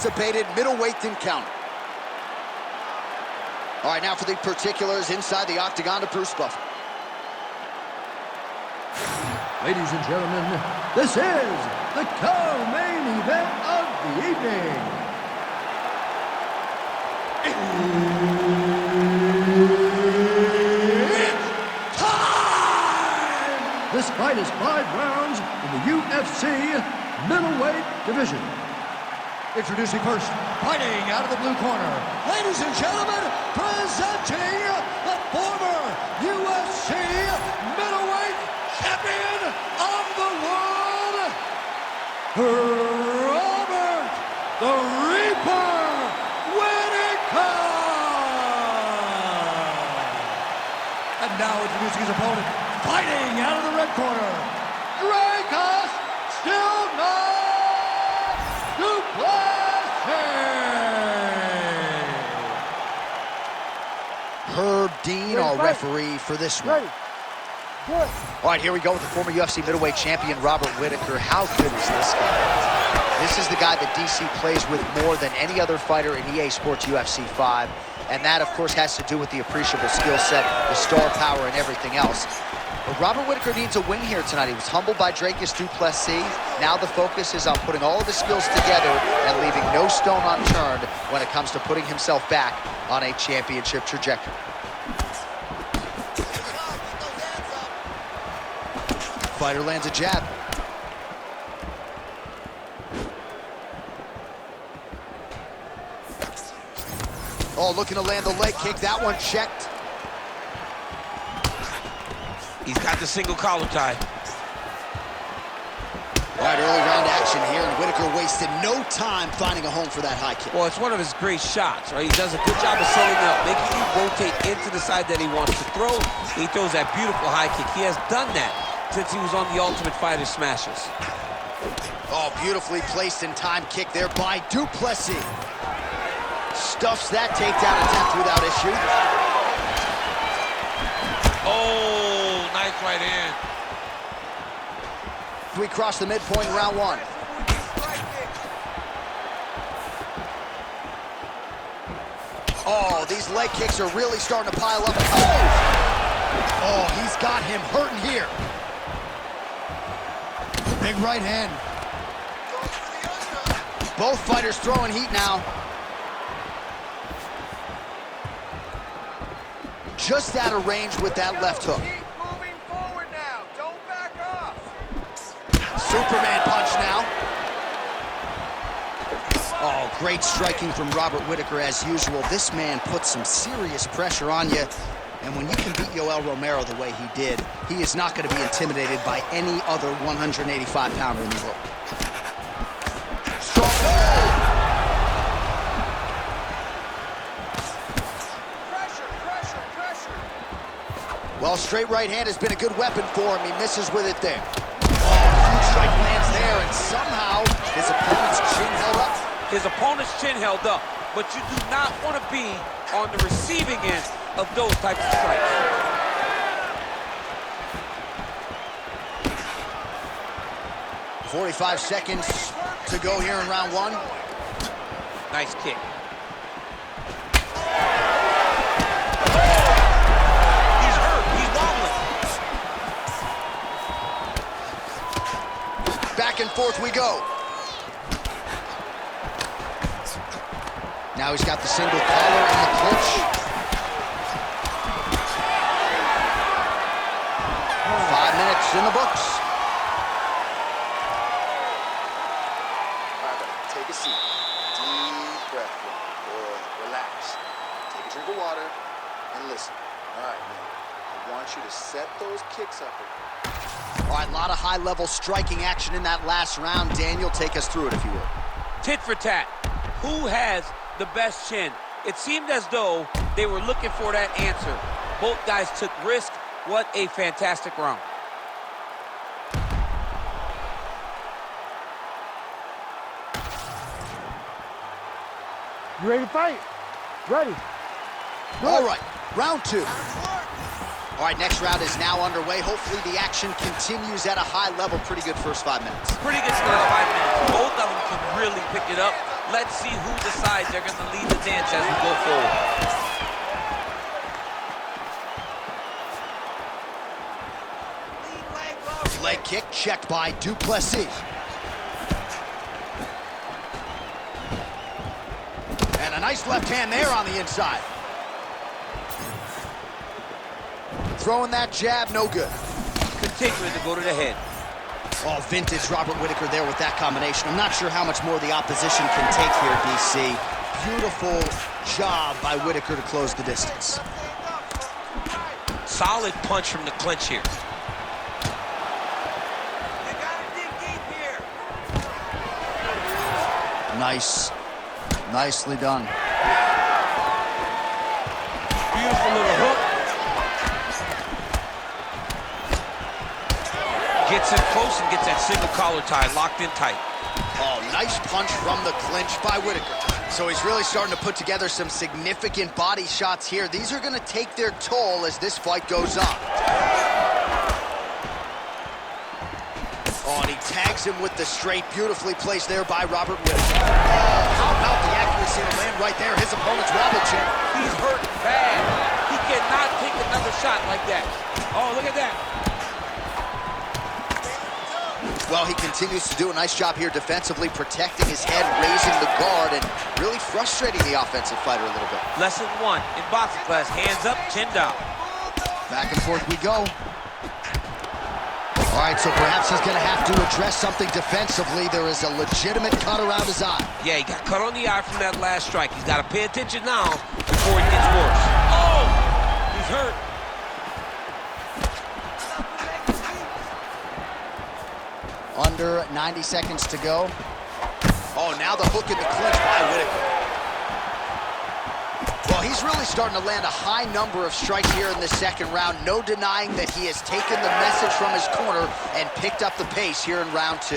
anticipated middleweight encounter. All right, now for the particulars inside the octagon to Bruce Buffer. Ladies and gentlemen, this is the co-main event of the evening. It's time! This fight is 5 rounds in the UFC middleweight division. Introducing first, fighting out of the blue corner, ladies and gentlemen, presenting the former UFC middleweight champion of the world, Robert the Reaper Whittaker! And now introducing his opponent, fighting out of the red corner, Dricuss, still not to Plessis! Herb Dean, our referee for this one. All right, here we go with the former UFC middleweight champion, Robert Whittaker. How good is this guy? This is the guy that DC plays with more than any other fighter in EA Sports UFC 5. And that, of course, has to do with the appreciable skill set, the star power, and everything else. But Robert Whittaker needs a win here tonight. He was humbled by Dricuss du Plessis. Now the focus is on putting all of his skills together and leaving no stone unturned when it comes to putting himself back on a championship trajectory. Fighter lands a jab. Oh, looking to land the leg kick. That one checked. He's got the single collar tie. All right, early round action here, and Whittaker wasted no time finding a home for that high kick. Well, it's one of his great shots, right? He does a good job of setting up, making you rotate into the side that he wants to throw. He throws that beautiful high kick. He has done that since he was on the Ultimate Fighter Smashes. Oh, beautifully placed and timed kick there by du Plessis. Stuffs that takedown attempt without issue. Oh, nice right hand. We cross the midpoint in round 1. Oh, these leg kicks are really starting to pile up. Oh, he's got him hurting here. Big right hand. Both fighters throwing heat now. Just out of range with that left hook. Keep moving forward now. Don't back off. Superman punch now. Oh, great striking from Robert Whittaker as usual. This man puts some serious pressure on you. And when you can beat Yoel Romero the way he did, he is not going to be intimidated by any other 185-pounder in the world. Strong hold! Well, straight right hand has been a good weapon for him. He misses with it there. Oh, huge strike lands there, and somehow his opponent's chin held up. His opponent's chin held up, but you do not want to be on the receiving end of those types of strikes. 45 seconds to go here in round 1. Nice kick. He's hurt. He's wobbling. Back and forth we go. Now he's got the single collar and the clinch. 5 minutes in the books. Take a seat. Deep breath, or relax. Take a drink of water and listen. All right, man. I want you to set those kicks up. All right, a lot of high-level striking action in that last round. Daniel, take us through it, if you would. Tit for tat. Who has the best chin? It seemed as though they were looking for that answer. Both guys took risk. What a fantastic round. You ready to fight? Ready. All right, round 2. All right, next round is now underway. Hopefully the action continues at a high level. Pretty good first 5 minutes. Pretty good first 5 minutes. Both of them can really pick it up. let's see who decides they're going to lead the dance as we go forward. Leg kick checked by Plessis. And a nice left hand there on the inside. Throwing that jab, no good. Continuing to go to the head. Oh, vintage Robert Whittaker there with that combination. I'm not sure how much more the opposition can take here, DC. Beautiful job by Whittaker to close the distance. Solid punch from the clinch here. Nice. Nicely done. Beautiful little hook. Gets in close and gets that single collar tie locked in tight. Oh, nice punch from the clinch by Whittaker. So he's really starting to put together some significant body shots here. These are going to take their toll as this fight goes on. Oh, and he tags him with the straight, beautifully placed there by Robert Whittaker. Oh, how about the accuracy to land right there? His opponent's wobble check. He's hurt bad. He cannot take another shot like that. Oh, look at that. Well, he continues to do a nice job here defensively, protecting his head, raising the guard, and really frustrating the offensive fighter a little bit. Lesson 1 in boxing class, hands up, chin down. Back and forth we go. All right, so perhaps he's going to have to address something defensively. There is a legitimate cut around his eye. Yeah, he got cut on the eye from that last strike. He's got to pay attention now before it gets worse. Oh, he's hurt. Under 90 seconds to go. Oh, now the hook in the clinch by Whittaker. Well, he's really starting to land a high number of strikes here in the second round. No denying that he has taken the message from his corner and picked up the pace here in round 2.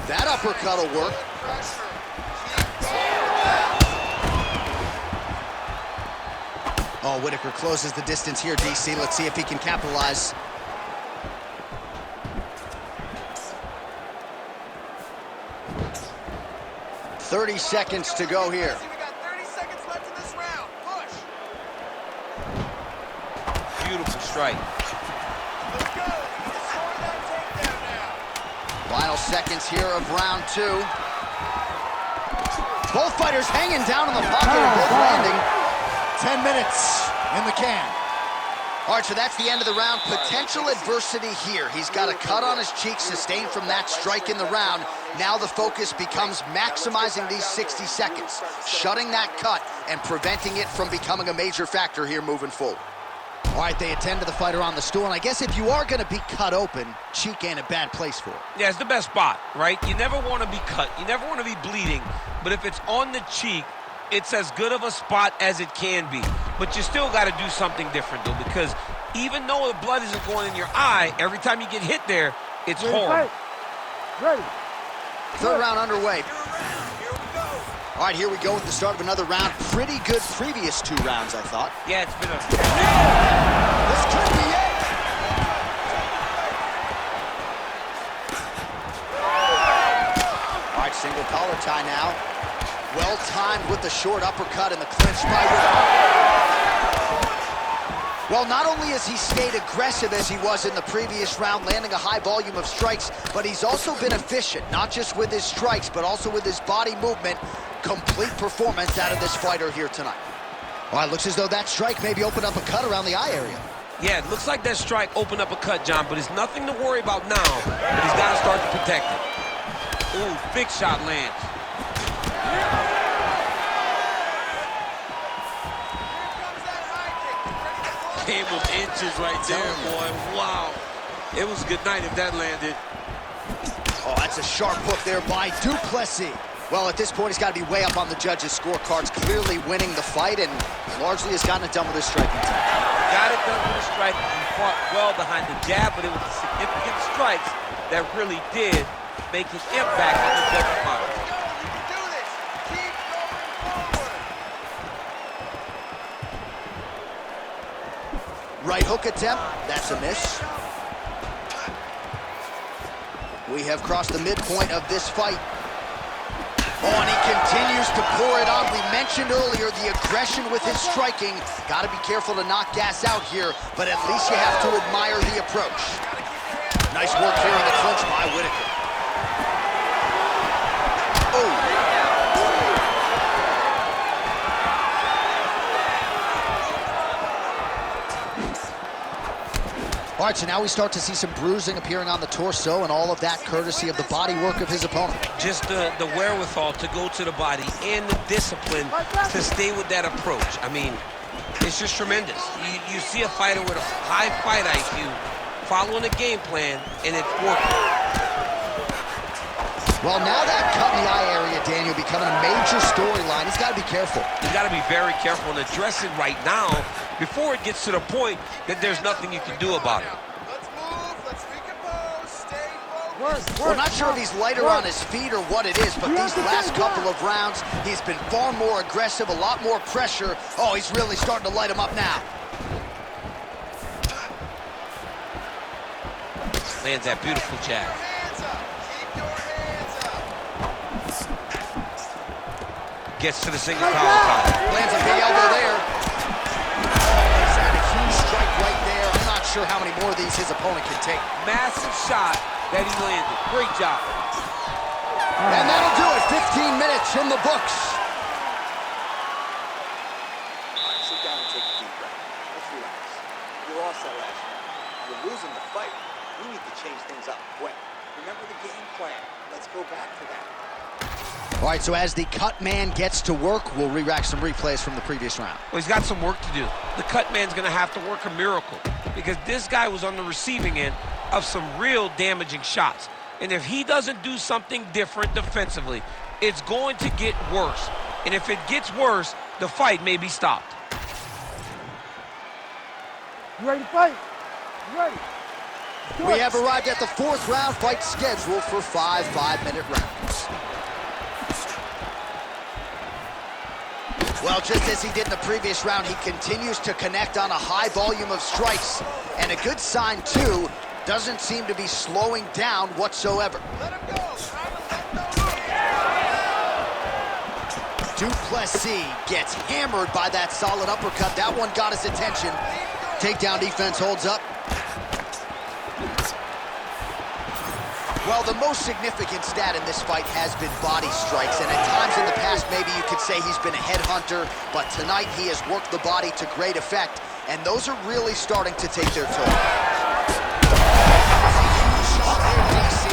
That uppercut will work. Oh, Whittaker closes the distance here, DC. Let's see if he can capitalize. "30 seconds to go here." We got 30 seconds left in this round. Push. Beautiful strike. Let's go. Score that takedown now. Final seconds here of round 2. Both fighters hanging down in the pocket and both landing. 10 minutes in the can. All right, so that's the end of the round. Potential adversity here. He's got a cut on his cheek sustained from that strike in the round. Now the focus becomes maximizing these 60 seconds, shutting that cut and preventing it from becoming a major factor here moving forward. All right, they attend to the fighter on the stool, and I guess if you are going to be cut open, cheek ain't a bad place for it. Yeah, it's the best spot, right? You never want to be cut. You never want to be bleeding. But if it's on the cheek, it's as good of a spot as it can be. But you still got to do something different, though, because even though the blood isn't going in your eye, every time you get hit there, it's horrible. Ready. Third round underway. All right, here we go with the start of another round. Pretty good previous 2 rounds, I thought. Yeah, it's been a... This could be it. All right, single collar tie now. Well timed with the short uppercut and the clinch by Whittaker. Well, not only has he stayed aggressive as he was in the previous round, landing a high volume of strikes, but he's also been efficient, not just with his strikes, but also with his body movement. Complete performance out of this fighter here tonight. All right, looks as though that strike maybe opened up a cut around the eye area. Yeah, it looks like that strike opened up a cut, John, but it's nothing to worry about now, but he's got to start to protect it. Ooh, big shot lands. Came with inches right there, boy. Wow. It was a good night if that landed. Oh, that's a sharp hook there by Plessis. Well, at this point, he's got to be way up on the judges' scorecards, clearly winning the fight, and largely has gotten it done with his striking team. Got it done with his striking. He fought well behind the jab, but it was the significant strikes that really did make his impact on the judges' mind. Keep going forward. Right hook attempt, that's a miss. We We have crossed the midpoint of this fight. Oh, and he continues to pour it on. We mentioned earlier the aggression with his striking. Got to be careful to not gas out here, but at least you have to admire the approach. Nice work here in the clinch by Whittaker. Oh. All right, so now we start to see some bruising appearing on the torso, and all of that courtesy of the body work of his opponent. Just the wherewithal to go to the body and the discipline to stay with that approach. I mean, it's just tremendous. You see a fighter with a high fight IQ following a game plan, and it's working. Well, now that cut in the eye area, Daniel, becoming a major storyline. He's got to be careful. He's got to be very careful and address it right now before it gets to the point that there's nothing you can do about it. Let's move. Let's recompose. Stay focused. Well, not sure if he's lighter on his feet or what it is, but these last couple of rounds, he's been far more aggressive, a lot more pressure. Oh, he's really starting to light him up now. Lands that beautiful jab. Hands up. Keep your hands up. Gets to the single collar tie. Lands a big elbow there. He's had a huge strike right there. I'm not sure how many more of these his opponent can take. Massive shot that he landed. Great job. And that'll do it. 15 minutes in the books. All right, sit down and take a deep breath. Let's relax. You lost that last round. You're losing the fight. We need to change things up quick. Remember the game plan. Let's go back to that. All right, so as the cut man gets to work, we'll re-rack some replays from the previous round. Well, he's got some work to do. The cut man's going to have to work a miracle because this guy was on the receiving end of some real damaging shots. And if he doesn't do something different defensively, it's going to get worse. And if it gets worse, the fight may be stopped. You ready to fight? You ready? We have arrived at the fourth round, fight scheduled for 5 5-minute rounds. Well, just as he did in the previous round, he continues to connect on a high volume of strikes. And a good sign, too, doesn't seem to be slowing down whatsoever. Let him go. Plessis gets hammered by that solid uppercut. That one got his attention. Takedown defense holds up. Well, the most significant stat in this fight has been body strikes, and at times in the past, maybe you could say he's been a headhunter, but tonight he has worked the body to great effect, and those are really starting to take their toll.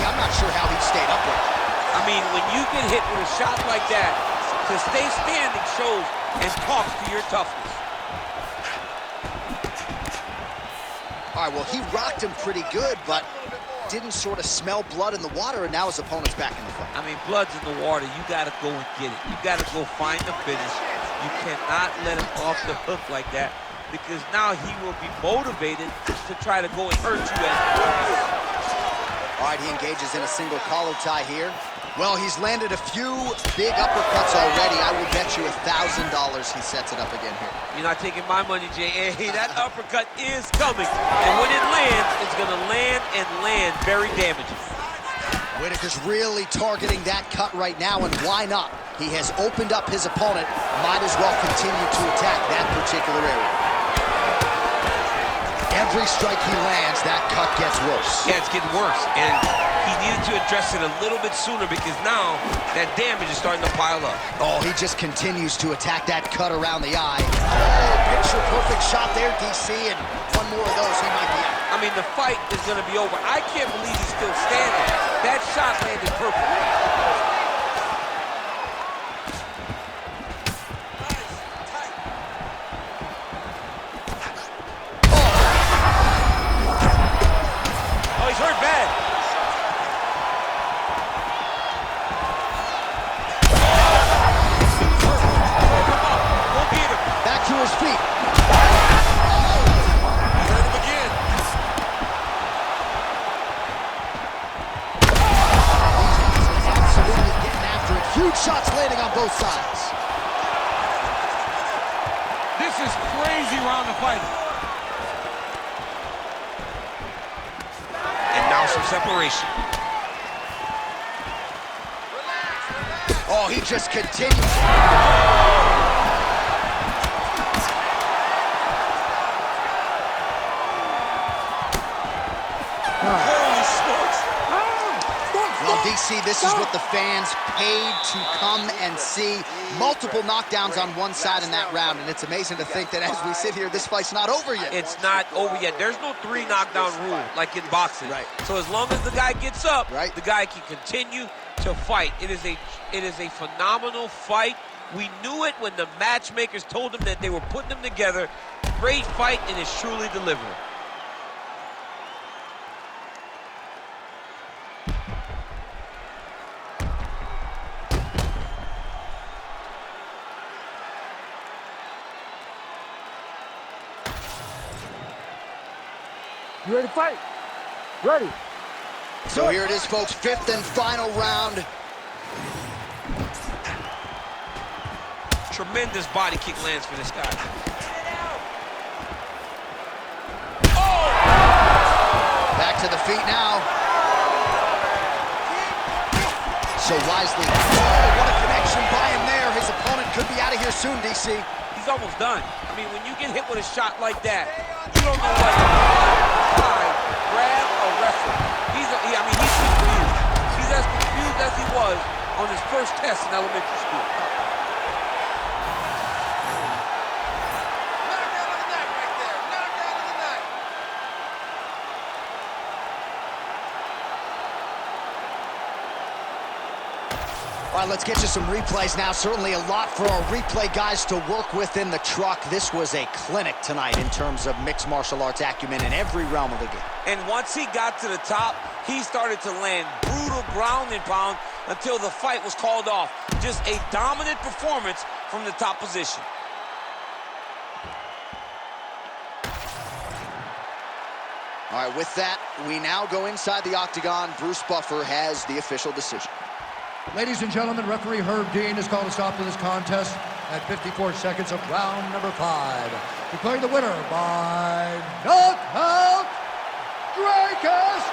I'm not sure how he stayed upright. I mean, when you get hit with a shot like that, to stay standing shows and talks to your toughness. All right, well, he rocked him pretty good, but didn't sort of smell blood in the water, and now his opponent's back in the fight. I mean, blood's in the water. You got to go and get it. You got to go find the finish. You cannot let him off the hook like that because now he will be motivated to try to go and hurt you. All right, he engages in a single collar tie here. Well, he's landed a few big uppercuts already. I will bet you $1,000 he sets it up again here. You're not taking my money, Jay. Hey, that uppercut is coming. And when it lands, it's going to land and land very damaging. Whittaker's really targeting that cut right now, and why not? He has opened up his opponent. Might as well continue to attack that particular area. Every strike he lands, that cut gets worse. Yeah, it's getting worse. And he needed to address it a little bit sooner because now that damage is starting to pile up. Oh, he just continues to attack that cut around the eye. Oh, picture perfect shot there, DC, and one more of those, he might be out. I mean, the fight is going to be over. I can't believe he's still standing. That shot landed perfect. Shots landing on both sides. This is crazy round of fighting. And now some separation. Oh, he just continues. Holy smokes. Well, DC, this is what the fans paid to come and see. Multiple knockdowns on one side in that round, and it's amazing to think that as we sit here, this fight's not over yet. It's not over yet. There's no 3 knockdown rule like in boxing. Right. So as long as the guy gets up, right, the guy can continue to fight. It is a phenomenal fight. We knew it when the matchmakers told them that they were putting them together. Great fight, and it's truly delivered. You ready to fight? Ready. So here it is, folks, 5th and final round. Tremendous body kick lands for this guy. Oh! Back to the feet now. So wisely. Oh, what a connection by him there. His opponent could be out of here soon, DC. He's almost done. I mean, when you get hit with a shot like that, you don't know what to do. Grab or wrestle. He's confused. He's as confused as he was on his first test in elementary school. Let him down on the neck right there. Let him down on the neck. All right, let's get you some replays now. Certainly a lot for our replay guys to work with in the truck. This was a clinic tonight in terms of mixed martial arts acumen in every realm of the game. And once he got to the top, he started to land brutal ground and pound until the fight was called off. Just a dominant performance from the top position. All right, with that, we now go inside the octagon. Bruce Buffer has the official decision. Ladies and gentlemen, referee Herb Dean has called a stop to this contest at 54 seconds of round number 5. Declaring the winner by knockout, Dricuss